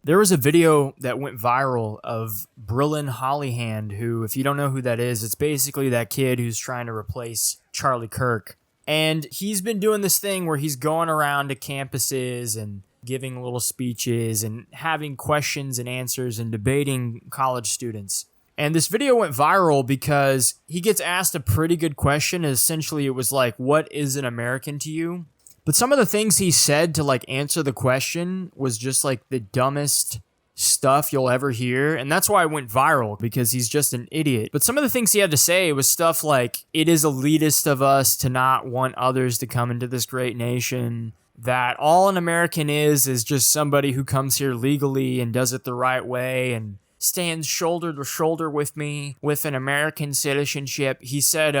There was a video that went viral of Brillin Hollyhand, who, if you don't know who that is, it's basically that kid who's trying to replace Charlie Kirk. And he's been doing this thing where he's going around to campuses and giving little speeches and having questions and answers and debating college students. And this video went viral because he gets asked a pretty good question. Essentially, it was like, what is an American to you? But some of the things he said to like answer the question was just like the dumbest stuff you'll ever hear. And that's why it went viral, because he's just an idiot. But some of the things he had to say was stuff like, it is elitist of us to not want others to come into this great nation. That all an American is just somebody who comes here legally and does it the right way and stands shoulder to shoulder with me with an American citizenship. He said,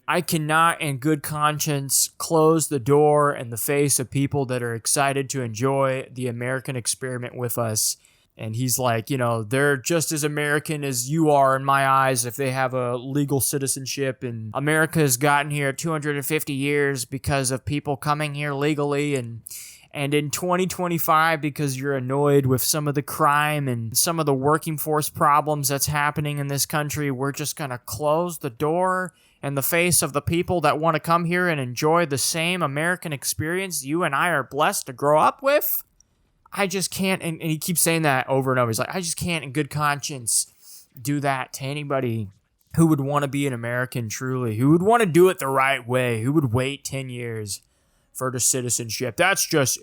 I cannot in good conscience close the door in the face of people that are excited to enjoy the American experiment with us. And he's like, you know, they're just as American as you are in my eyes if they have a legal citizenship. And America has gotten here 250 years because of people coming here legally. And in 2025, because you're annoyed with some of the crime and some of the working force problems that's happening in this country, we're just going to close the door in the face of the people that want to come here and enjoy the same American experience you and I are blessed to grow up with. I just can't, and he keeps saying that over and over. He's like, I just can't in good conscience do that to anybody who would want to be an American truly, who would want to do it the right way, who would wait 10 years for the citizenship. It's just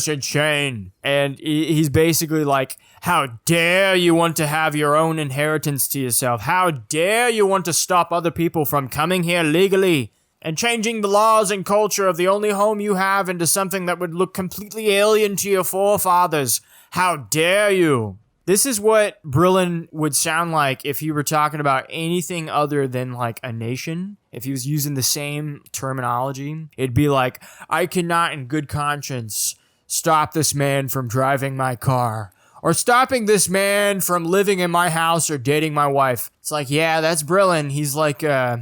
insane. And he's basically like, how dare you want to have your own inheritance to yourself? How dare you want to stop other people from coming here legally and changing the laws and culture of the only home you have into something that would look completely alien to your forefathers? How dare you? This is what Brillin would sound like if he were talking about anything other than like a nation. If he was using the same terminology, it'd be like, I cannot in good conscience stop this man from driving my car or stopping this man from living in my house or dating my wife. It's like, yeah, that's Brillin. He's like, yeah,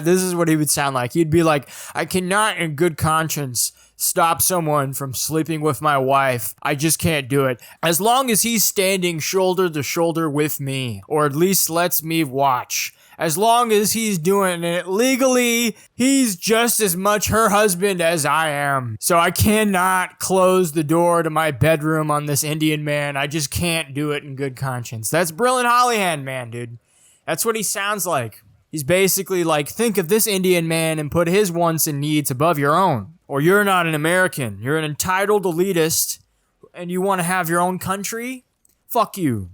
this is what he would sound like. He'd be like, I cannot in good conscience stop someone from sleeping with my wife. I just can't do it. As long as he's standing shoulder to shoulder with me, or at least lets me watch. As long as he's doing it legally, he's just as much her husband as I am. So I cannot close the door to my bedroom on this Indian man. I just can't do it in good conscience. That's Brillin Hollyhand, man, dude. That's what he sounds like. He's basically like, think of this Indian man and put his wants and needs above your own. Or you're not an American. You're an entitled elitist and you want to have your own country? Fuck you.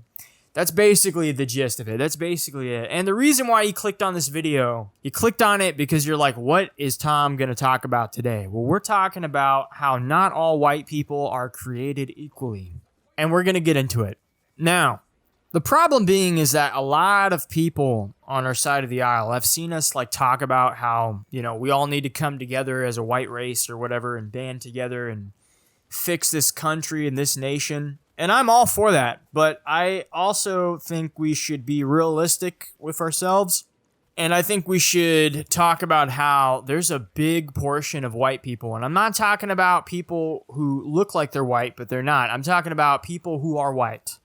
That's basically the gist of it. That's basically it. And the reason why he clicked on this video, he clicked on it because you're like, what is Tom going to talk about today? Well, we're talking about how not all white people are created equally. And we're going to get into it. Now, the problem being is that a lot of people on our side of the aisle have seen us like talk about how, you know, we all need to come together as a white race or whatever and band together and fix this country and this nation. And I'm all for that. But I also think we should be realistic with ourselves. And I think we should talk about how there's a big portion of white people. And I'm not talking about people who look like they're white, but they're not. I'm talking about people who are white,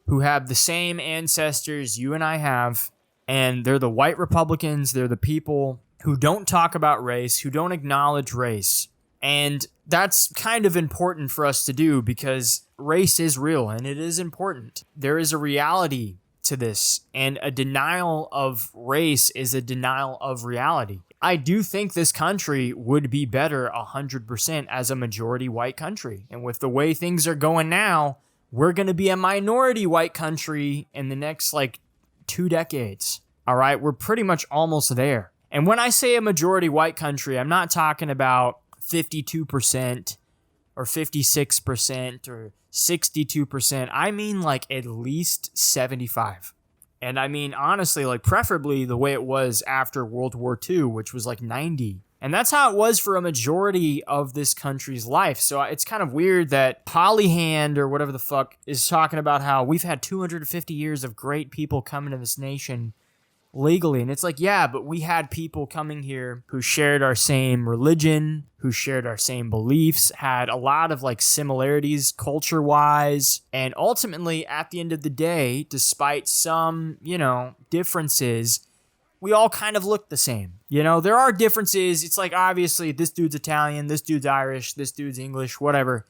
who have the same ancestors you and I have, and they're the white Republicans. They're the people who don't talk about race, who don't acknowledge race. And that's kind of important for us to do because race is real and it is important. There is a reality to this, and a denial of race is a denial of reality. I do think this country would be better 100% as a majority white country. And with the way things are going now, we're going to be a minority white country in the next, 2 decades. All right? We're pretty much almost there. And when I say a majority white country, I'm not talking about 52% or 56% or 62%. I mean, at least 75. And I mean, honestly, preferably the way it was after World War II, which was 90. And that's how it was for a majority of this country's life. So it's kind of weird that Hollyhand or whatever the fuck is talking about how we've had 250 years of great people coming to this nation legally. And it's like, yeah, but we had people coming here who shared our same religion, who shared our same beliefs, had a lot of like similarities culture-wise. And ultimately, at the end of the day, despite some, differences, we all kind of look the same. There are differences. It's like, obviously, this dude's Italian, this dude's Irish, this dude's English, whatever.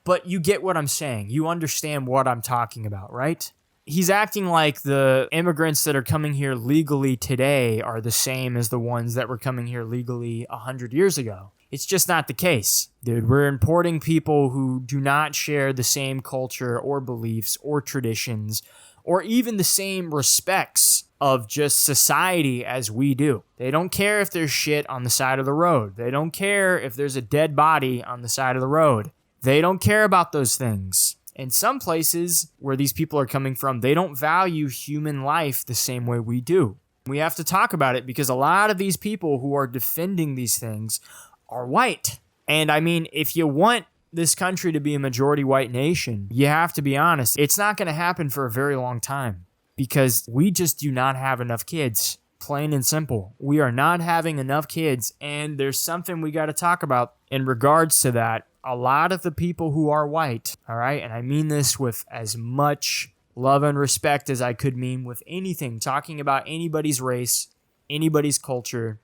But you get what I'm saying. You understand what I'm talking about, right? He's acting like the immigrants that are coming here legally today are the same as the ones that were coming here legally 100 years ago. It's just not the case, dude. We're importing people who do not share the same culture or beliefs or traditions or even the same respects of just society as we do. They don't care if there's shit on the side of the road. They don't care if there's a dead body on the side of the road. They don't care about those things. In some places where these people are coming from, they don't value human life the same way we do. We have to talk about it because a lot of these people who are defending these things are white. And I mean, if you want this country to be a majority white nation, you have to be honest. It's not going to happen for a very long time because we just do not have enough kids. Plain and simple. We are not having enough kids. And there's something we got to talk about in regards to that. A lot of the people who are white, all right, and I mean this with as much love and respect as I could mean with anything, talking about anybody's race, anybody's culture,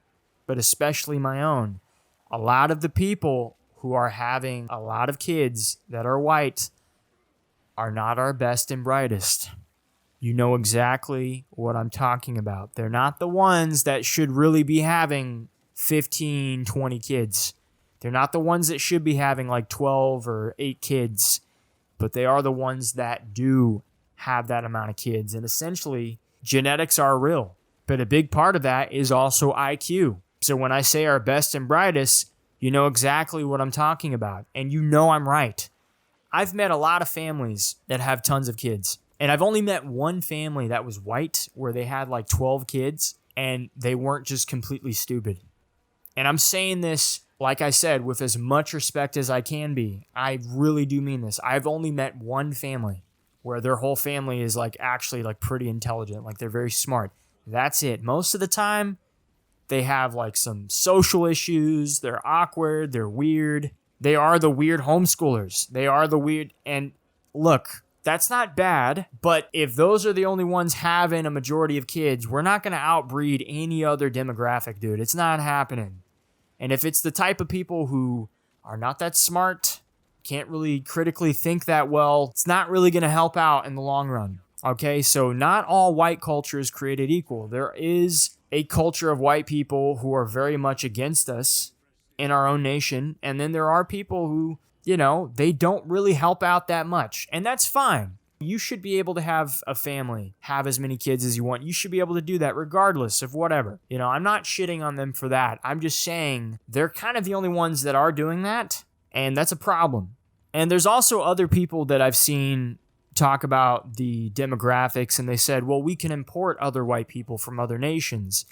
but especially my own. A lot of the people who are having a lot of kids that are white are not our best and brightest. You know exactly what I'm talking about. They're not the ones that should really be having 15, 20 kids. They're not the ones that should be having like 12 or 8 kids, but they are the ones that do have that amount of kids. And essentially, genetics are real, but a big part of that is also IQ. So when I say our best and brightest, you know exactly what I'm talking about, and you know I'm right. I've met a lot of families that have tons of kids, and I've only met one family that was white where they had like 12 kids, and they weren't just completely stupid. And I'm saying this, like I said, with as much respect as I can be. I really do mean this. I've only met one family where their whole family is like actually like pretty intelligent, like they're very smart. That's it. Most of the time, they have like some social issues. They're awkward. They're weird. They are the weird homeschoolers. They are the weird. And look, that's not bad. But if those are the only ones having a majority of kids, we're not going to outbreed any other demographic, dude. It's not happening. And if it's the type of people who are not that smart, can't really critically think that well, it's not really going to help out in the long run. Okay, so not all white culture is created equal. There is a culture of white people who are very much against us in our own nation. And then there are people who, they don't really help out that much. And that's fine. You should be able to have a family, have as many kids as you want. You should be able to do that regardless of whatever. I'm not shitting on them for that. I'm just saying they're kind of the only ones that are doing that. And that's a problem. And there's also other people that I've seen talk about the demographics, and they said, well, we can import other white people from other nations.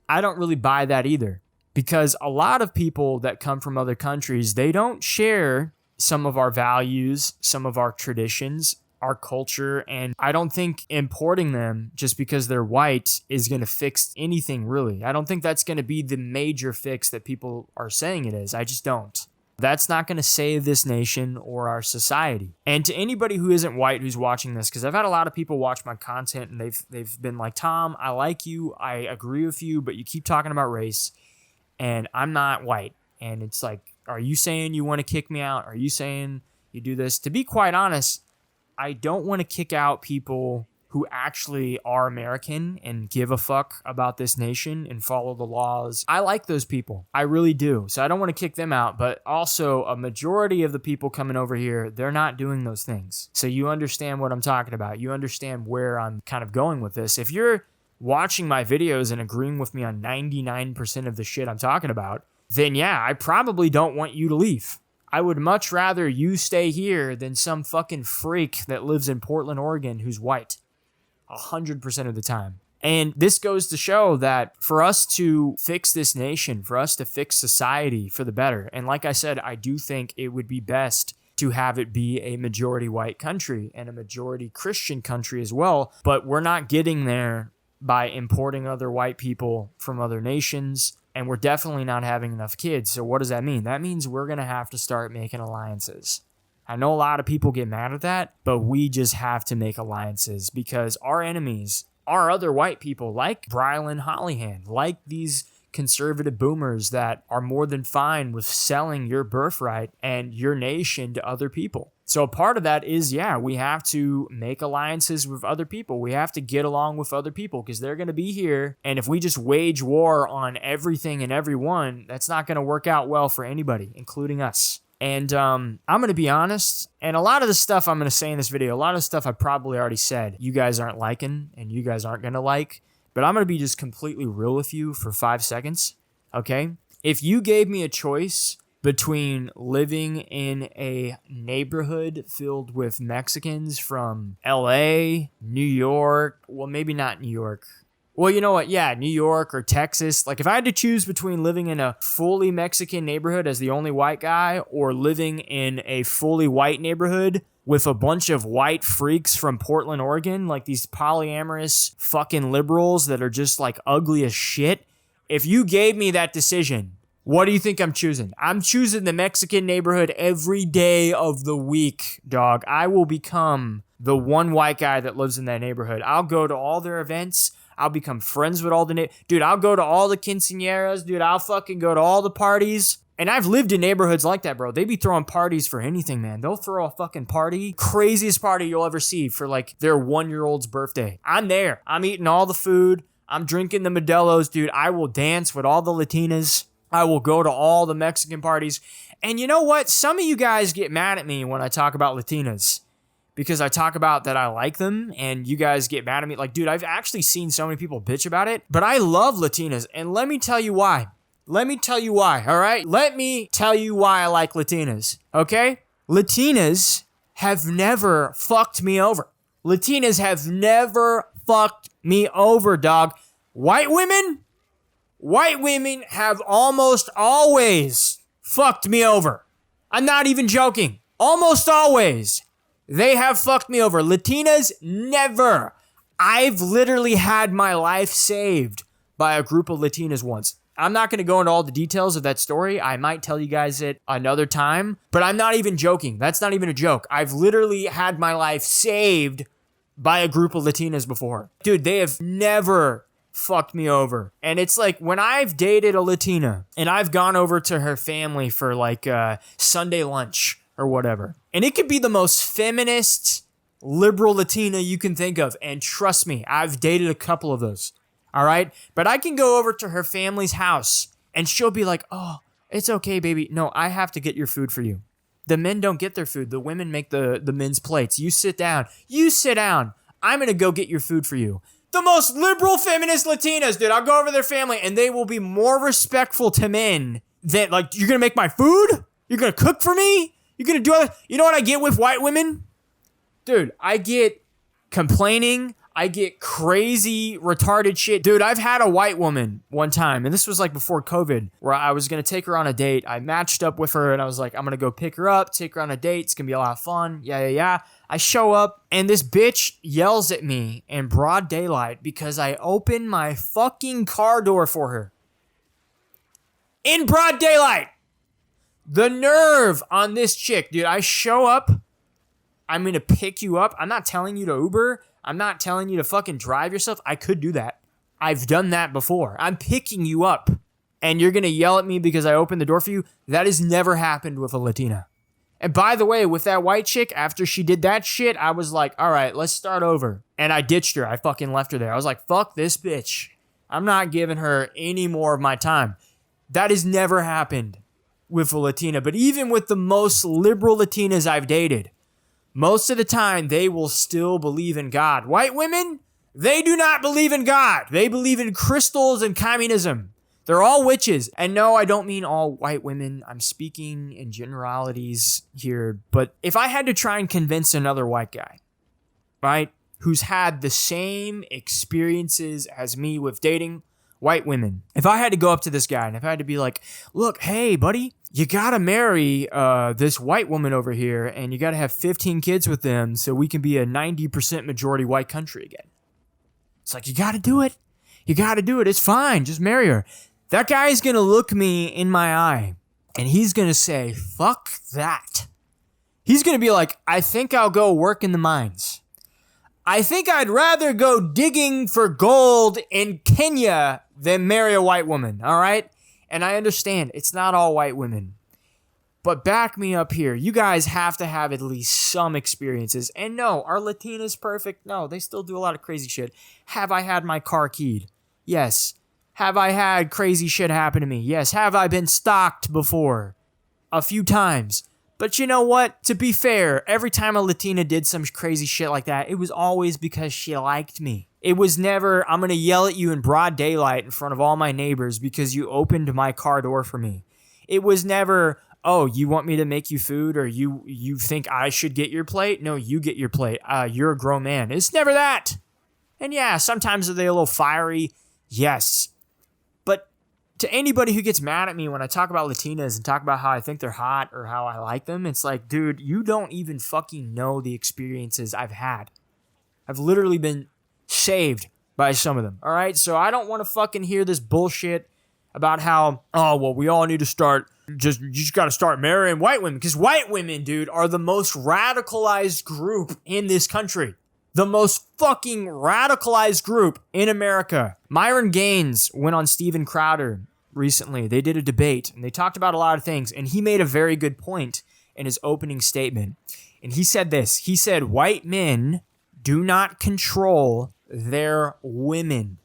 I don't really buy that either, because a lot of people that come from other countries, they don't share some of our values, some of our traditions, our culture, and I don't think importing them just because they're white is going to fix anything, really. I don't think that's going to be the major fix that people are saying it is. I just don't. That's not going to save this nation or our society. And to anybody who isn't white who's watching this, because I've had a lot of people watch my content and they've been like, Tom, I like you, I agree with you, but you keep talking about race, and I'm not white. And it's like, are you saying you want to kick me out? Are you saying you do this? To be quite honest, I don't want to kick out people who actually are American and give a fuck about this nation and follow the laws. I like those people. I really do. So I don't want to kick them out, but also a majority of the people coming over here, they're not doing those things. So you understand what I'm talking about. You understand where I'm kind of going with this. If you're watching my videos and agreeing with me on 99% of the shit I'm talking about, then yeah, I probably don't want you to leave. I would much rather you stay here than some fucking freak that lives in Portland, Oregon who's white. 100% of the time. And this goes to show that for us to fix this nation, for us to fix society for the better, and like I said, I do think it would be best to have it be a majority white country and a majority Christian country as well, but we're not getting there by importing other white people from other nations, and we're definitely not having enough kids. So what does that mean? That means we're going to have to start making alliances. I know a lot of people get mad at that, but we just have to make alliances because our enemies are other white people like Brillin Hollyhand, like these conservative boomers that are more than fine with selling your birthright and your nation to other people. So part of that is, we have to make alliances with other people. We have to get along with other people because they're going to be here. And if we just wage war on everything and everyone, that's not going to work out well for anybody, including us. And I'm going to be honest, and a lot of the stuff I'm going to say in this video, a lot of stuff I probably already said, you guys aren't liking and you guys aren't going to like. But I'm going to be just completely real with you for 5 seconds, okay? If you gave me a choice between living in a neighborhood filled with Mexicans from LA, New York, well, maybe not New York. Well, you know what? Yeah, New York or Texas. Like if I had to choose between living in a fully Mexican neighborhood as the only white guy or living in a fully white neighborhood with a bunch of white freaks from Portland, Oregon, like these polyamorous fucking liberals that are just like ugly as shit. If you gave me that decision, what do you think I'm choosing? I'm choosing the Mexican neighborhood every day of the week, dog. I will become the one white guy that lives in that neighborhood. I'll go to all their events. I'll become friends with all the dude, I'll go to all the quinceañeras. Dude, I'll fucking go to all the parties. And I've lived in neighborhoods like that, bro. They be throwing parties for anything, man. They'll throw a fucking party, craziest party you'll ever see for like their 1-year-old's birthday. I'm there. I'm eating all the food. I'm drinking the Modelo's, dude. I will dance with all the Latinas. I will go to all the Mexican parties. And you know what? Some of you guys get mad at me when I talk about Latinas because I talk about that I like them and you guys get mad at me. Like, dude, I've actually seen so many people bitch about it, but I love Latinas. And let me tell you why. Let me tell you why, all right? Let me tell you why I like Latinas, okay? Latinas have never fucked me over. Latinas have never fucked me over, dog. White women have almost always fucked me over. I'm not even joking. Almost always. They have fucked me over. Latinas, never. I've literally had my life saved by a group of Latinas once. I'm not going to go into all the details of that story. I might tell you guys it another time, but I'm not even joking. That's not even a joke. I've literally had my life saved by a group of Latinas before. Dude, they have never fucked me over. And it's like when I've dated a Latina and I've gone over to her family for like Sunday lunch or whatever, and it could be the most feminist, liberal Latina you can think of. And trust me, I've dated a couple of those. All right. But I can go over to her family's house and she'll be like, oh, it's okay, baby. No, I have to get your food for you. The men don't get their food. The women make the men's plates. You sit down. You sit down. I'm going to go get your food for you. The most liberal feminist Latinas, dude. I'll go over to their family and they will be more respectful to men than like, you're going to make my food? You're going to cook for me? You're going to do other. You know what I get with white women? Dude, I get complaining. I get crazy, retarded shit. Dude, I've had a white woman one time, and this was like before COVID, where I was going to take her on a date. I matched up with her, and I was like, I'm going to go pick her up, take her on a date. It's going to be a lot of fun. Yeah. I show up, and this bitch yells at me in broad daylight because I opened my fucking car door for her. In broad daylight. The nerve on this chick, dude. I show up. I'm going to pick you up. I'm not telling you to Uber. I'm not telling you to fucking drive yourself. I could do that. I've done that before. I'm picking you up and you're going to yell at me because I opened the door for you. That has never happened with a Latina. And by the way, with that white chick, after she did that shit, I was like, all right, let's start over. And I ditched her. I fucking left her there. I was like, fuck this bitch. I'm not giving her any more of my time. That has never happened with a Latina. But even with the most liberal Latinas I've dated, most of the time, they will still believe in God. White women, they do not believe in God. They believe in crystals and communism. They're all witches. And no, I don't mean all white women. I'm speaking in generalities here. But if I had to try and convince another white guy, right, who's had the same experiences as me with dating white women, if I had to go up to this guy and if I had to be like, look, hey, buddy, you gotta marry this white woman over here and you gotta have 15 kids with them so we can be a 90% majority white country again. It's like, you got to do it. You got to do it. It's fine. Just marry her. That guy's going to look me in my eye and he's going to say, fuck that. He's going to be like, I think I'll go work in the mines. I think I'd rather go digging for gold in Kenya than marry a white woman, all right? And I understand it's not all white women. But back me up here. You guys have to have at least some experiences. And no, are Latinas perfect? No, they still do a lot of crazy shit. Have I had my car keyed? Yes. Have I had crazy shit happen to me? Yes. Have I been stalked before? A few times. But you know what? To be fair, every time a Latina did some crazy shit like that, it was always because she liked me. It was never, I'm going to yell at you in broad daylight in front of all my neighbors because you opened my car door for me. It was never, oh, you want me to make you food, or you think I should get your plate? No, you get your plate. You're a grown man. It's never that. And yeah, sometimes are they a little fiery? Yes. But to anybody who gets mad at me when I talk about Latinas and talk about how I think they're hot or how I like them, it's like, dude, you don't even fucking know the experiences I've had. I've literally been saved by some of them, all right? So I don't want to fucking hear this bullshit about how, oh, well, we all need to start, you just got to start marrying white women. Because white women, dude, are the most radicalized group in this country. The most fucking radicalized group in America. Myron Gaines went on Steven Crowder recently. They did a debate, and they talked about a lot of things, and he made a very good point in his opening statement. And he said this. He said, white men do not control their women.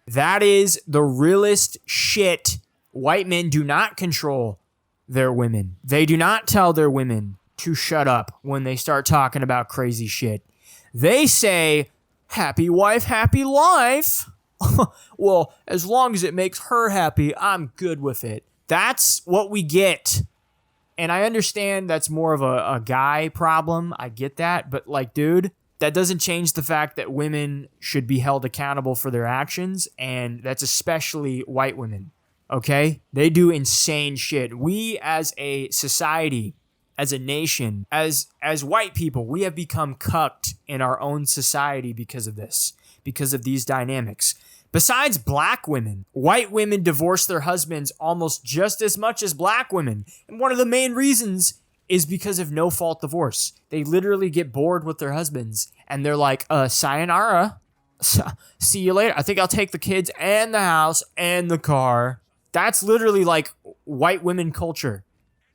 That is the realest shit. White men do not control their women. They do not tell their women to shut up when they start talking about crazy shit. They say, happy wife, happy life. Well, as long as it makes her happy, I'm good with it. That's what we get. And I understand that's more of a guy problem. I get that. But like, dude, that doesn't change the fact that women should be held accountable for their actions. And that's especially white women. Okay? They do insane shit. We as a society, as a nation, as white people, we have become cucked in our own society because of this, because of these dynamics. Besides black women, white women divorce their husbands almost just as much as black women. And one of the main reasons is because of no-fault divorce. They literally get bored with their husbands, and they're like, sayonara, see you later. I think I'll take the kids and the house and the car. That's literally like white women culture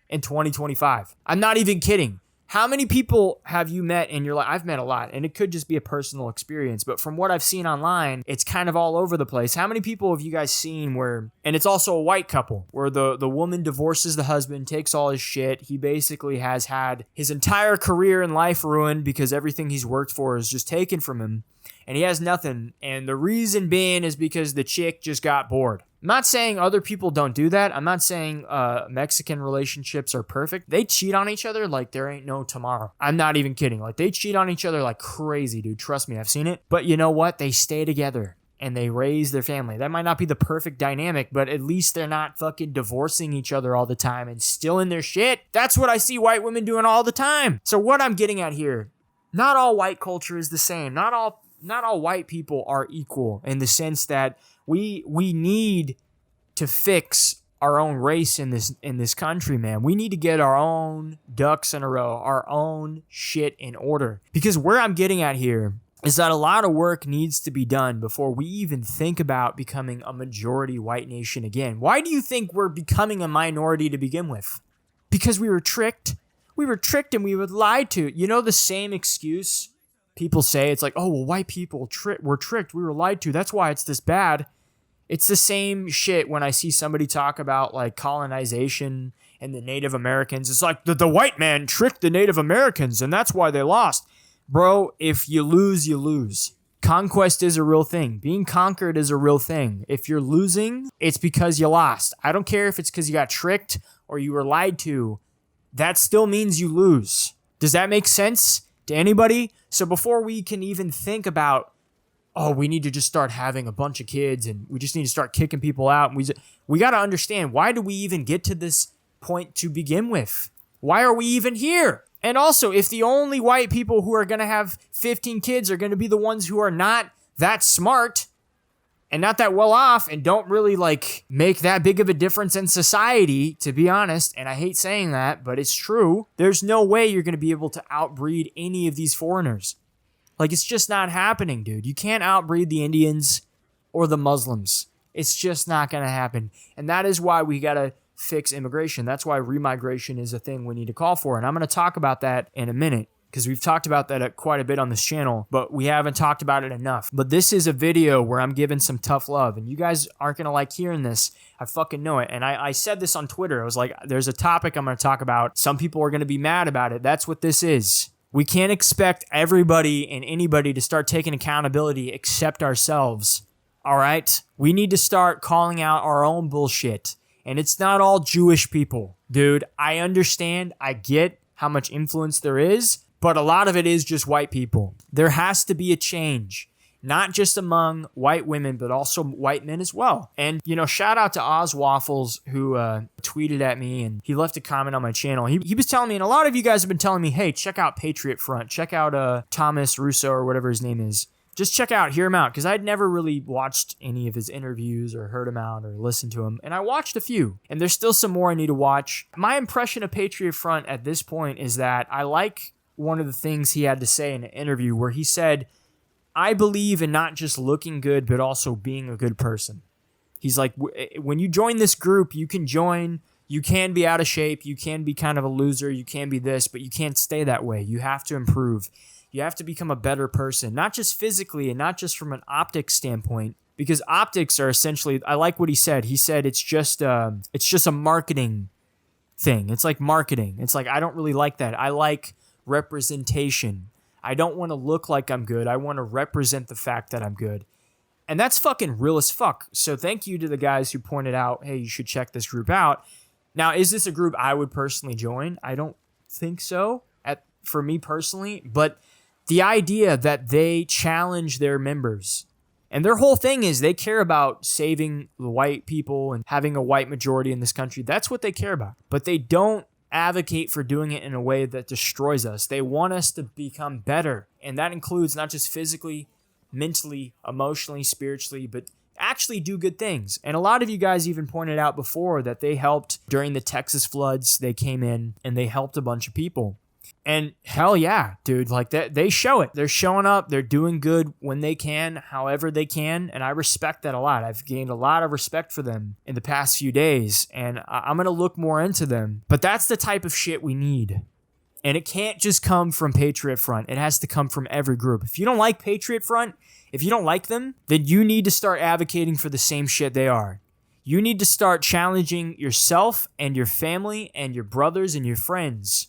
in 2025. I'm not even kidding. How many people have you met in your life? I've met a lot, and it could just be a personal experience, but from what I've seen online, it's kind of all over the place. How many people have you guys seen where, and it's also a white couple, where the woman divorces the husband, takes all his shit. He basically has had his entire career and life ruined because everything he's worked for is just taken from him, and he has nothing. And the reason being is because the chick just got bored. I'm not saying other people don't do that. I'm not saying Mexican relationships are perfect. They cheat on each other like there ain't no tomorrow. I'm not even kidding. Like, they cheat on each other like crazy, dude. Trust me, I've seen it. But you know what? They stay together and they raise their family. That might not be the perfect dynamic, but at least they're not fucking divorcing each other all the time and stealing their shit. That's what I see white women doing all the time. So what I'm getting at here, not all white culture is the same. Not all white people are equal in the sense that we need to fix our own race in this country, man. We need to get our own ducks in a row, our own shit in order. Because where I'm getting at here is that a lot of work needs to be done before we even think about becoming a majority white nation again. Why do you think we're becoming a minority to begin with? Because we were tricked. We were tricked and we were lied to. You know the same excuse people say, it's like, oh, well, white people were tricked. We were lied to. That's why it's this bad. It's the same shit when I see somebody talk about like colonization and the Native Americans. It's like the white man tricked the Native Americans and that's why they lost. Bro, if you lose, you lose. Conquest is a real thing. Being conquered is a real thing. If you're losing, it's because you lost. I don't care if it's because you got tricked or you were lied to. That still means you lose. Does that make sense to anybody? So before we can even think about, oh, we need to just start having a bunch of kids and we just need to start kicking people out. We got to understand, why do we even get to this point to begin with? Why are we even here? And also, if the only white people who are going to have 15 kids are going to be the ones who are not that smart and not that well off and don't really like make that big of a difference in society, to be honest, and I hate saying that, but it's true, there's no way you're going to be able to outbreed any of these foreigners. Like, it's just not happening, dude. You can't outbreed the Indians or the Muslims. It's just not going to happen. And that is why we got to fix immigration. That's why remigration is a thing we need to call for. And I'm going to talk about that in a minute, because we've talked about that quite a bit on this channel, but we haven't talked about it enough. But this is a video where I'm giving some tough love, and you guys aren't going to like hearing this. I fucking know it. And I said this on Twitter. I was like, there's a topic I'm going to talk about. Some people are going to be mad about it. That's what this is. We can't expect everybody and anybody to start taking accountability except ourselves. All right? We need to start calling out our own bullshit. And it's not all Jewish people. Dude, I understand. I get how much influence there is, but a lot of it is just white people. There has to be a change, not just among white women, but also white men as well. And, you know, shout out to Oz Waffles, who tweeted at me, and he left a comment on my channel. He was telling me, and a lot of you guys have been telling me, hey, check out Patriot Front. Check out Thomas Russo or whatever his name is. Just check out, hear him out, because I'd never really watched any of his interviews or heard him out or listened to him. And I watched a few, and there's still some more I need to watch. My impression of Patriot Front at this point is that I like one of the things he had to say in an interview where he said, I believe in not just looking good, but also being a good person. He's like, when you join this group, you can join, you can be out of shape, you can be kind of a loser, you can be this, but you can't stay that way. You have to improve. You have to become a better person, not just physically and not just from an optics standpoint, because optics are essentially, I like what he said. He said it's just a marketing thing. It's like marketing. It's like, I don't really like that. I like representation. I don't want to look like I'm good. I want to represent the fact that I'm good. And that's fucking real as fuck. So thank you to the guys who pointed out, hey, you should check this group out. Now, is this a group I would personally join? I don't think so, for me personally. But the idea that they challenge their members, and their whole thing is they care about saving the white people and having a white majority in this country. That's what they care about. But they don't advocate for doing it in a way that destroys us. They want us to become better. And that includes not just physically, mentally, emotionally, spiritually, but actually do good things. And a lot of you guys even pointed out before that they helped during the Texas floods. They came in and they helped a bunch of people. And hell yeah, dude, like that, they show it. They're showing up. They're doing good when they can, however they can. And I respect that a lot. I've gained a lot of respect for them in the past few days, and I'm going to look more into them. But that's the type of shit we need. And it can't just come from Patriot Front. It has to come from every group. If you don't like Patriot Front, if you don't like them, then you need to start advocating for the same shit they are. You need to start challenging yourself and your family and your brothers and your friends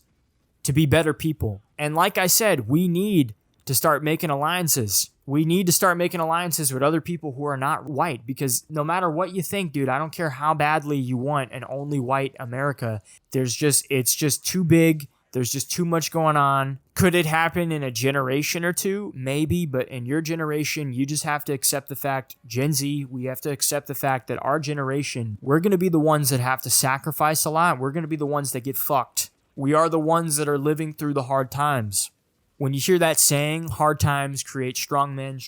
to be better people. And like I said, we need to start making alliances. We need to start making alliances with other people who are not white, because no matter what you think, dude, I don't care how badly you want an only white America. It's just too big. There's just too much going on. Could it happen in a generation or two? Maybe, but in your generation, you just have to accept the fact, Gen Z, we have to accept the fact that our generation, we're going to be the ones that have to sacrifice a lot. We're going to be the ones that get fucked. We are the ones that are living through the hard times. When you hear that saying, hard times create strong men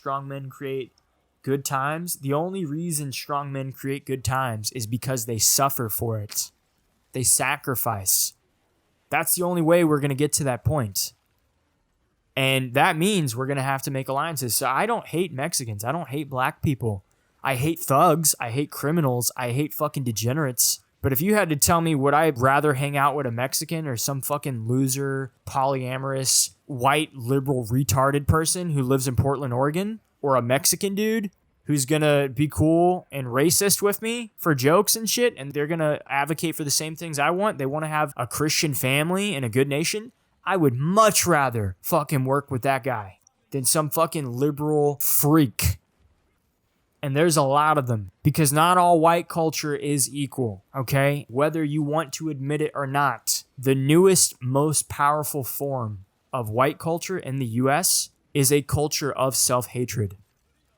create good times, the only reason strong men create good times is because they suffer for it. They sacrifice. That's the only way we're going to get to that point. And that means we're going to have to make alliances. So I don't hate Mexicans. I don't hate black people. I hate thugs. I hate criminals. I hate fucking degenerates. But if you had to tell me, would I rather hang out with a Mexican or some fucking loser, polyamorous, white, liberal, retarded person who lives in Portland, Oregon? Or a Mexican dude who's gonna be cool and racist with me for jokes and shit, and they're gonna advocate for the same things I want? They want to have a Christian family and a good nation? I would much rather fucking work with that guy than some fucking liberal freak. And there's a lot of them, because not all white culture is equal, okay? Whether you want to admit it or not, the newest, most powerful form of white culture in the US is a culture of self-hatred,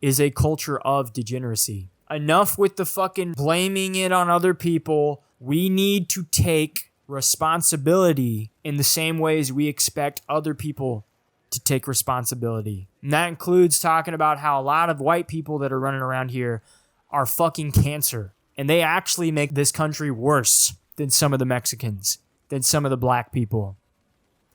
is a culture of degeneracy. Enough with the fucking blaming it on other people. We need to take responsibility in the same ways we expect other people to take responsibility. And that includes talking about how a lot of white people that are running around here are fucking cancer. And they actually make this country worse than some of the Mexicans, than some of the black people.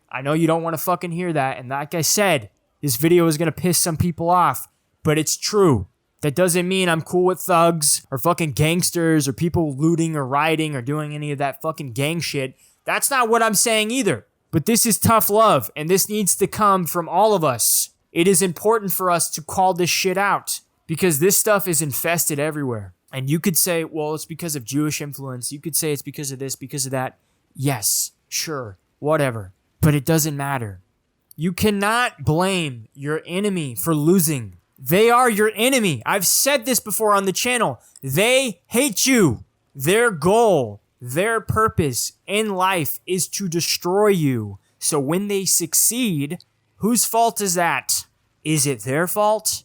I know you don't want to fucking hear that. And like I said, this video is going to piss some people off, but it's true. That doesn't mean I'm cool with thugs or fucking gangsters or people looting or rioting or doing any of that fucking gang shit. That's not what I'm saying either. But this is tough love, and this needs to come from all of us. It is important for us to call this shit out because this stuff is infested everywhere. And you could say, well, it's because of Jewish influence. You could say it's because of this, because of that. Yes, sure, whatever. But it doesn't matter. You cannot blame your enemy for losing. They are your enemy. I've said this before on the channel. They hate you. Their goal, their purpose in life is to destroy you. So when they succeed, whose fault is that? Is it their fault?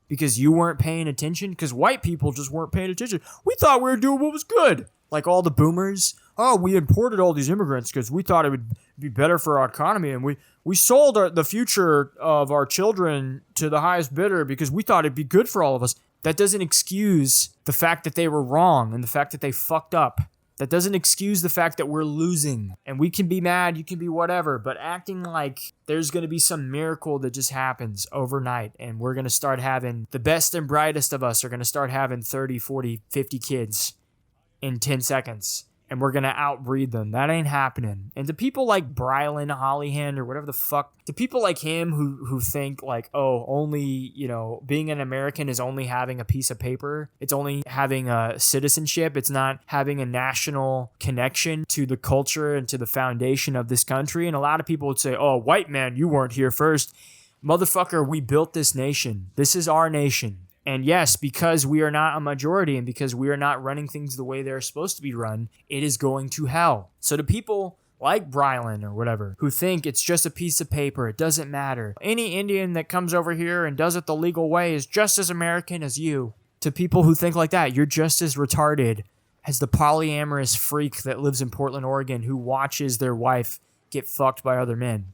Because you weren't paying attention? Because white people just weren't paying attention. We thought we were doing what was good. Like all the boomers. Oh, we imported all these immigrants because we thought it would be better for our economy. And we sold the future of our children to the highest bidder because we thought it'd be good for all of us. That doesn't excuse the fact that they were wrong and the fact that they fucked up. That doesn't excuse the fact that we're losing. And we can be mad, you can be whatever, but acting like there's going to be some miracle that just happens overnight and we're going to start having the best and brightest of us are going to start having 30, 40, 50 kids in 10 seconds. And we're going to outbreed them. That ain't happening. And to people like Brillin, Hollyhand, or whatever the fuck, to people like him who think like, oh, only, being an American is only having a piece of paper. It's only having a citizenship. It's not having a national connection to the culture and to the foundation of this country. And a lot of people would say, oh, white man, you weren't here first. Motherfucker, we built this nation. This is our nation. And yes, because we are not a majority and because we are not running things the way they're supposed to be run, it is going to hell. So to people like Brillin or whatever, who think it's just a piece of paper, it doesn't matter. Any Indian that comes over here and does it the legal way is just as American as you. To people who think like that, you're just as retarded as the polyamorous freak that lives in Portland, Oregon, who watches their wife get fucked by other men.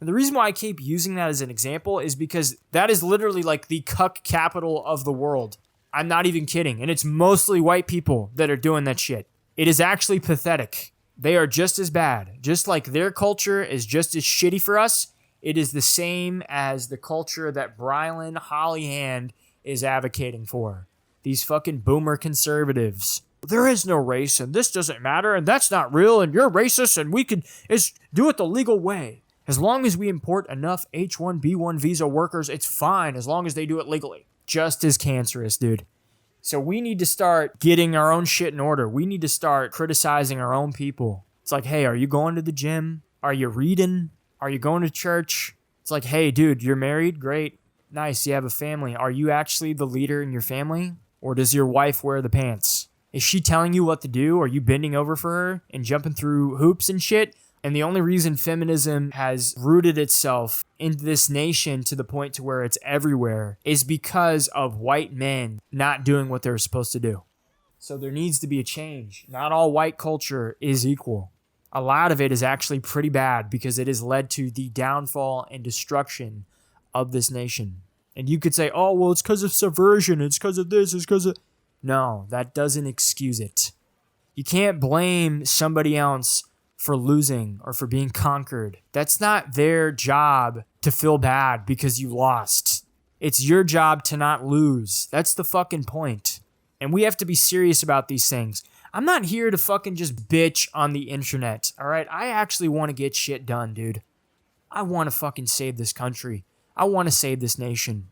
And the reason why I keep using that as an example is because that is literally like the cuck capital of the world. I'm not even kidding. And it's mostly white people that are doing that shit. It is actually pathetic. They are just as bad. Just like their culture is just as shitty for us, it is the same as the culture that Brillin Hollyhand is advocating for. These fucking boomer conservatives. There is no race and this doesn't matter and that's not real and you're racist and we could do it the legal way. As long as we import enough H-1B1 visa workers, it's fine as long as they do it legally. Just as cancerous, dude. So we need to start getting our own shit in order. We need to start criticizing our own people. It's like, hey, are you going to the gym? Are you reading? Are you going to church? It's like, hey, dude, you're married? Great. Nice, you have a family. Are you actually the leader in your family? Or does your wife wear the pants? Is she telling you what to do? Are you bending over for her and jumping through hoops and shit? And the only reason feminism has rooted itself into this nation to the point to where it's everywhere is because of white men not doing what they're supposed to do. So there needs to be a change. Not all white culture is equal. A lot of it is actually pretty bad because it has led to the downfall and destruction of this nation. And you could say, oh, well, it's because of subversion. It's because of this. It's because of... No, that doesn't excuse it. You can't blame somebody else for losing or for being conquered. That's not their job to feel bad because you lost. It's your job to not lose. That's the fucking point. And we have to be serious about these things. I'm not here to fucking just bitch on the internet, all right? I actually want to get shit done, dude. I want to fucking save this country. I want to save this nation.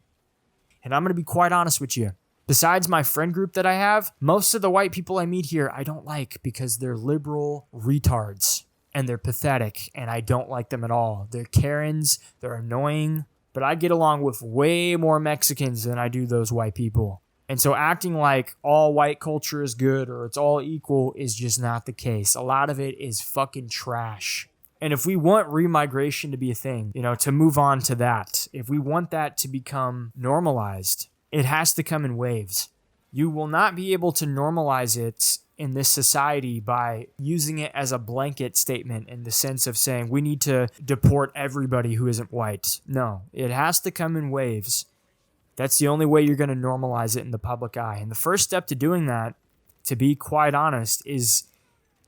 And I'm going to be quite honest with you. Besides my friend group that I have, most of the white people I meet here I don't like because they're liberal retards and they're pathetic and I don't like them at all. They're Karens, they're annoying, but I get along with way more Mexicans than I do those white people. And so acting like all white culture is good or it's all equal is just not the case. A lot of it is fucking trash. And if we want remigration to be a thing, to move on to that, if we want that to become normalized, it has to come in waves. You will not be able to normalize it in this society by using it as a blanket statement in the sense of saying we need to deport everybody who isn't white. No, it has to come in waves. That's the only way you're going to normalize it in the public eye. And the first step to doing that, to be quite honest, is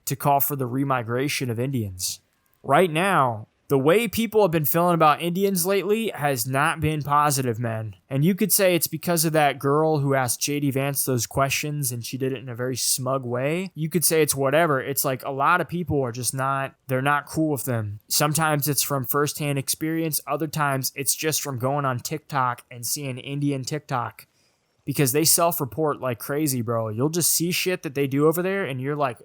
to call for the remigration of Indians. Right now, the way people have been feeling about Indians lately has not been positive, man. And you could say it's because of that girl who asked J.D. Vance those questions and she did it in a very smug way. You could say it's whatever. It's like a lot of people are just they're not cool with them. Sometimes it's from firsthand experience. Other times it's just from going on TikTok and seeing Indian TikTok. Because they self-report like crazy, bro. You'll just see shit that they do over there and you're like,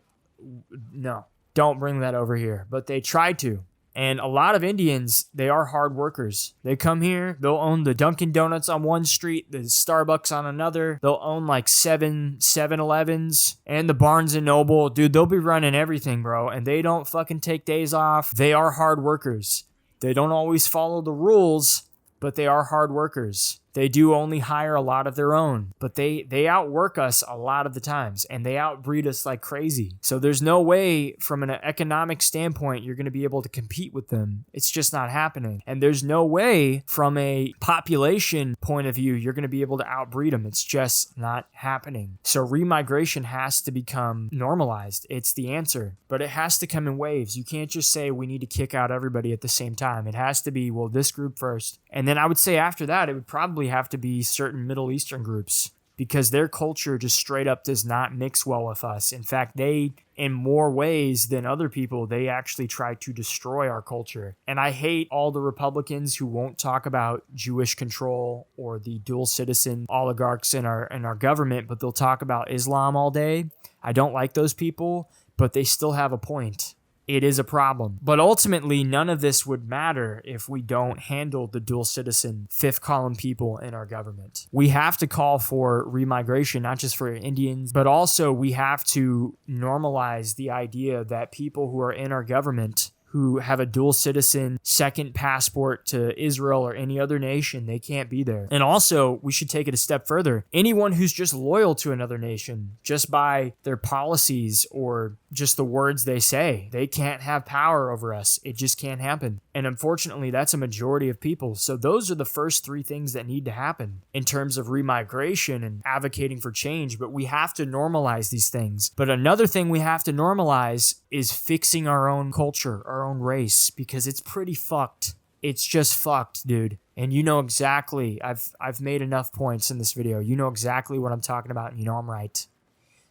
no, don't bring that over here. But they try to. And a lot of Indians, they are hard workers. They come here, they'll own the Dunkin' Donuts on one street, the Starbucks on another. They'll own like 7-Elevens and the Barnes & Noble. Dude, they'll be running everything, bro. And they don't fucking take days off. They are hard workers. They don't always follow the rules, but they are hard workers. They do only hire a lot of their own, but they outwork us a lot of the times, and they outbreed us like crazy. So there's no way from an economic standpoint you're going to be able to compete with them. It's just not happening. And there's no way from a population point of view you're going to be able to outbreed them. It's just not happening. So remigration has to become normalized. It's the answer, but it has to come in waves. You can't just say we need to kick out everybody at the same time. It has to be, well, this group first. And then I would say after that, it would probably have to be certain Middle Eastern groups because their culture just straight up does not mix well with us. In fact, they, in more ways than other people, they actually try to destroy our culture. And I hate all the Republicans who won't talk about Jewish control or the dual citizen oligarchs in our government, but they'll talk about Islam all day. I don't like those people, but they still have a point. It is a problem. But ultimately, none of this would matter if we don't handle the dual citizen, fifth column people in our government. We have to call for remigration, not just for Indians, but also we have to normalize the idea that people who are in our government who have a dual citizen second passport to Israel or any other nation, they can't be there. And also, we should take it a step further. Anyone who's just loyal to another nation, just by their policies or just the words they say, they can't have power over us. It just can't happen. And unfortunately, that's a majority of people. So those are the first three things that need to happen in terms of remigration and advocating for change. But we have to normalize these things. But another thing we have to normalize is fixing our own culture, our own race, because it's pretty fucked. It's just fucked, dude. And you know exactly, I've made enough points in this video. You know exactly what I'm talking about, and you know I'm right.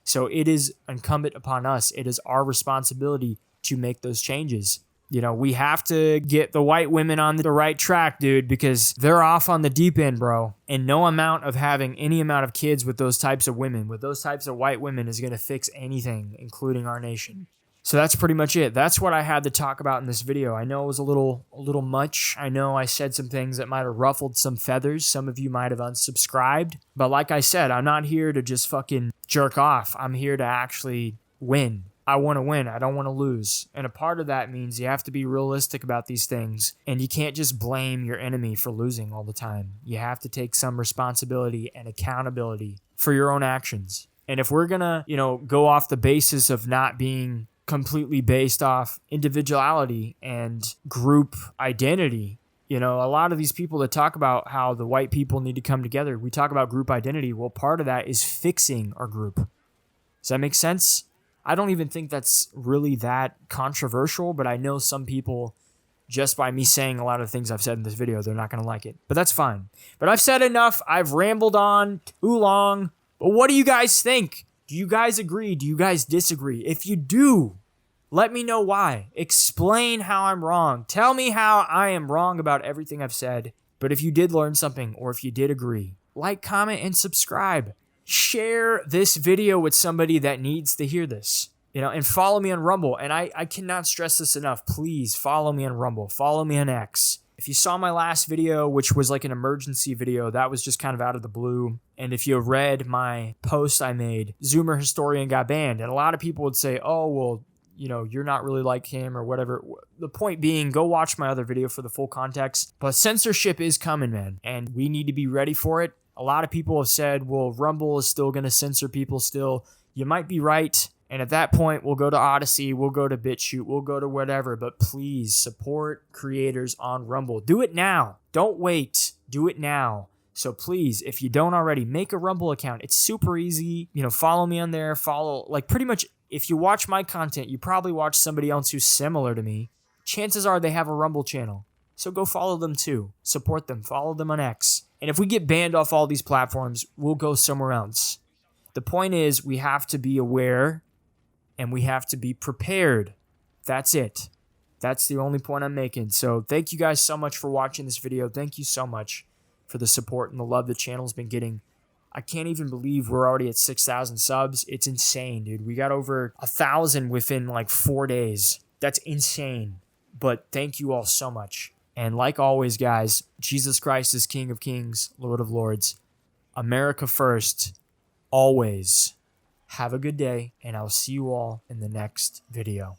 So it is incumbent upon us. It is our responsibility to make those changes. You know, we have to get the white women on the right track, dude, because they're off on the deep end, bro. And no amount of having any amount of kids with those types of women, with those types of white women, is going to fix anything, including our nation. So that's pretty much it. That's what I had to talk about in this video. I know it was a little much. I know I said some things that might have ruffled some feathers. Some of you might have unsubscribed. But like I said, I'm not here to just fucking jerk off. I'm here to actually win. I want to win. I don't want to lose. And a part of that means you have to be realistic about these things. And you can't just blame your enemy for losing all the time. You have to take some responsibility and accountability for your own actions. And if we're going to, go off the basis of not being completely based off individuality and group identity, a lot of these people that talk about how the white people need to come together, we talk about group identity. Well, part of that is fixing our group. Does that make sense? I don't even think that's really that controversial, but I know some people, just by me saying a lot of things I've said in this video, they're not going to like it. But that's fine. But I've said enough. I've rambled on too long. But what do you guys think? Do you guys agree? Do you guys disagree? If you do, let me know why. Explain how I'm wrong. Tell me how I am wrong about everything I've said. But if you did learn something, or if you did agree, like, comment, and subscribe. Share this video with somebody that needs to hear this, and follow me on Rumble. And I cannot stress this enough. Please follow me on Rumble. Follow me on X. If you saw my last video, which was like an emergency video, that was just kind of out of the blue. And if you read my post I made, Zoomer Historian got banned. And a lot of people would say, oh, well, you're not really like him or whatever. The point being, go watch my other video for the full context. But censorship is coming, man. And we need to be ready for it. A lot of people have said, well, Rumble is still going to censor people still. You might be right. And at that point, we'll go to Odyssey, we'll go to BitChute, we'll go to whatever. But please support creators on Rumble. Do it now. Don't wait. Do it now. So please, if you don't already, make a Rumble account. It's super easy. Follow me on there. Follow, like, pretty much, if you watch my content, you probably watch somebody else who's similar to me. Chances are they have a Rumble channel. So go follow them too. Support them. Follow them on X. And if we get banned off all these platforms, we'll go somewhere else. The point is, we have to be aware and we have to be prepared. That's it. That's the only point I'm making. So thank you guys so much for watching this video. Thank you so much for the support and the love the channel's been getting. I can't even believe we're already at 6,000 subs. It's insane, dude. We got over 1,000 within like 4 days. That's insane. But thank you all so much. And like always, guys, Jesus Christ is King of Kings, Lord of Lords. America first, always. Have a good day, and I'll see you all in the next video.